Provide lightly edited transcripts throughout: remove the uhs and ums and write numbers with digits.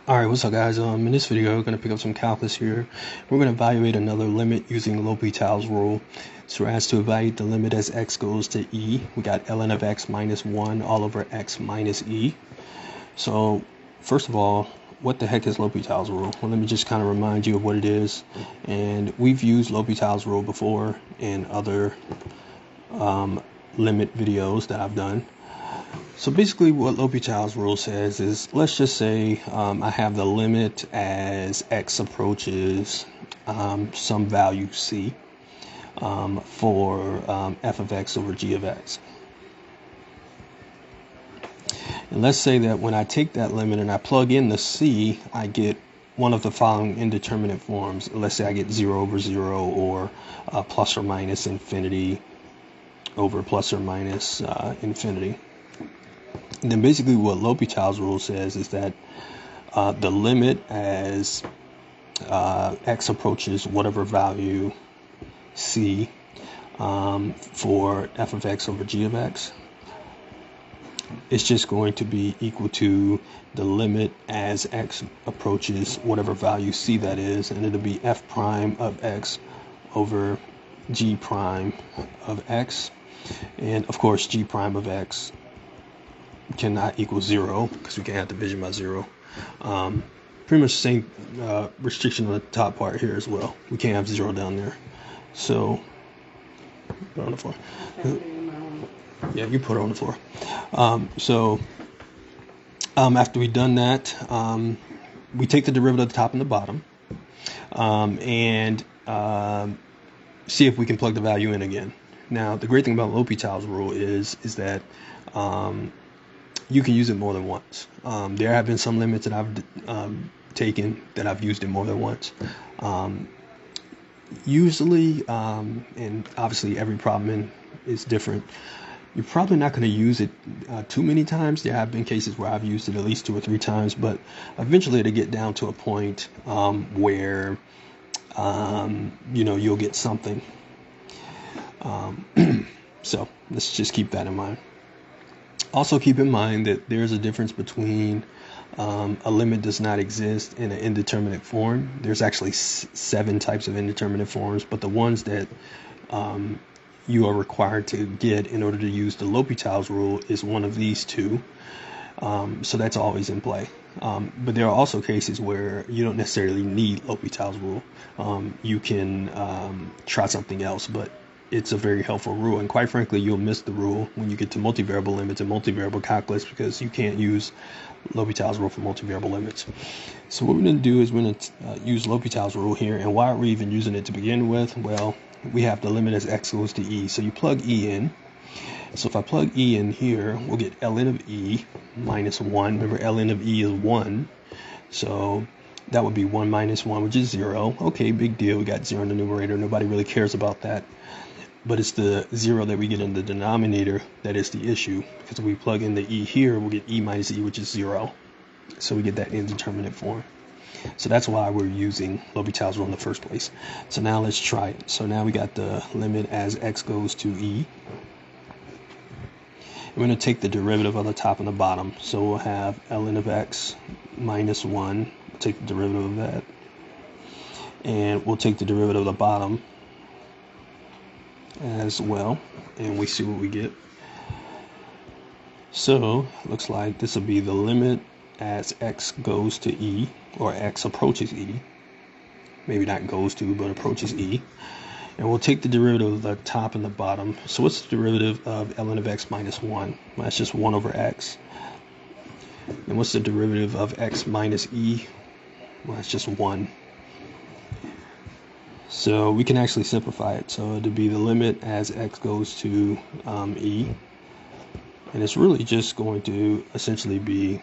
Alright, what's up guys? In this video, we're going to pick up some calculus here. We're going to evaluate another limit using L'Hopital's rule. So we're asked to evaluate the limit as x goes to e. We got ln of x minus 1 all over x minus e. So first of all, what the heck is L'Hopital's rule? Well, let me just kind of remind you of what it is. And we've used L'Hopital's rule before in other limit videos that I've done. So basically what L'Hopital's rule says is, let's just say I have the limit as x approaches some value c for f of x over g of x. And let's say that when I take that limit and I plug in the c, I get one of the following indeterminate forms. Let's say I get 0 over 0 or plus or minus infinity over plus or minus infinity. And then basically what L'Hopital's rule says is that the limit as x approaches whatever value c for f of x over g of x, it's just going to be equal to the limit as x approaches whatever value c that is, and it'll be f prime of x over g prime of x. And of course g prime of x cannot equal 0 because we can't have division by 0. Pretty much the same restriction on the top part here as well. We can't have 0 down there. So put it on the floor. Yeah, you put it on the floor. After we've done that, we take the derivative of the top and the bottom and see if we can plug the value in again. Now, the great thing about L'Hopital's rule is that you can use it more than once. There have been some limits that I've taken that I've used it more than once. Usually, and obviously every problem is different, you're probably not going to use it too many times. There have been cases where I've used it at least 2 or 3 times, but eventually it'll get down to a point where you'll get something. So let's just keep that in mind. Also keep in mind that there's a difference between a limit does not exist in an indeterminate form. There's actually 7 types of indeterminate forms, but the ones that you are required to get in order to use the L'Hopital's rule is one of these 2. So that's always in play. But there are also cases where you don't necessarily need L'Hopital's rule. You can try something else, but it's a very helpful rule, and quite frankly you'll miss the rule when you get to multivariable limits and multivariable calculus because you can't use L'Hopital's rule for multivariable limits. So what we're going to do is we're going to use L'Hopital's rule here. And why are we even using it to begin with? Well, we have the limit as x goes to e, so you plug e in. So if I plug e in here, we'll get ln of e minus 1. Remember, ln of e is 1, so that would be 1 minus 1, which is 0. Okay, big deal, we got 0 in the numerator. Nobody really cares about that. But it's the 0 that we get in the denominator that is the issue, because if we plug in the e here, we'll get e minus e, which is 0. So we get that indeterminate form. So that's why we're using L'Hopital's rule in the first place. So now let's try it. So now we got the limit as x goes to e. We're going to take the derivative of the top and the bottom. So we'll have ln of x minus 1. We'll take the derivative of that. And we'll take the derivative of the bottom as well, and we see what we get. So looks like this will be the limit as x goes to e, or x approaches e. Maybe not goes to, but approaches e. And we'll take the derivative of the top and the bottom. So what's the derivative of ln of x minus 1? Well, that's just 1 over x. And what's the derivative of x minus e? Well, that's just 1. So we can actually simplify it. So it'd be the limit as x goes to e. And it's really just going to essentially be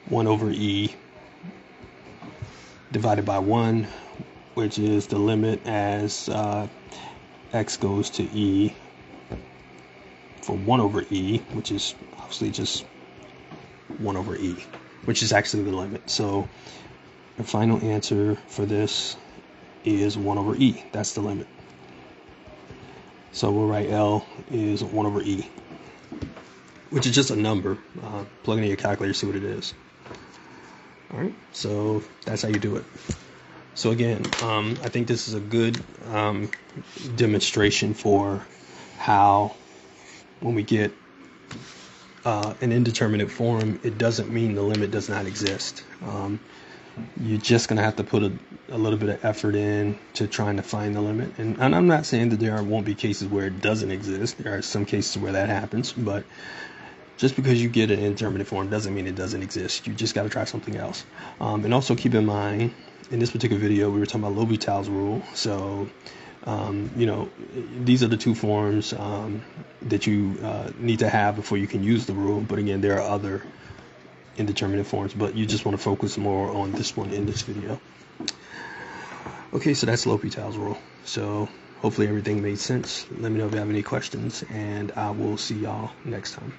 1 over e divided by 1, which is the limit as x goes to e for 1 over e, which is obviously just 1 over e, which is actually the limit. So the final answer for this is 1 over e. That's the limit. So we'll write L is 1 over e. which is just a number. Plug it in your calculator, see what it is. All right, so that's how you do it. So again, I think this is a good demonstration for how when we get an indeterminate form, it doesn't mean the limit does not exist. You're just going to have to put a little bit of effort in to trying to find the limit. And I'm not saying that there won't be cases where it doesn't exist. There are some cases where that happens, but just because you get an indeterminate form doesn't mean it doesn't exist. You just got to try something else. And also keep in mind, in this particular video, we were talking about L'Hopital's rule. So, these are the two forms that you need to have before you can use the rule. But again, there are other indeterminate forms, but you just want to focus more on this one in this video. Okay, so that's L'Hopital's rule. So hopefully everything made sense. Let me know if you have any questions, and I will see y'all next time.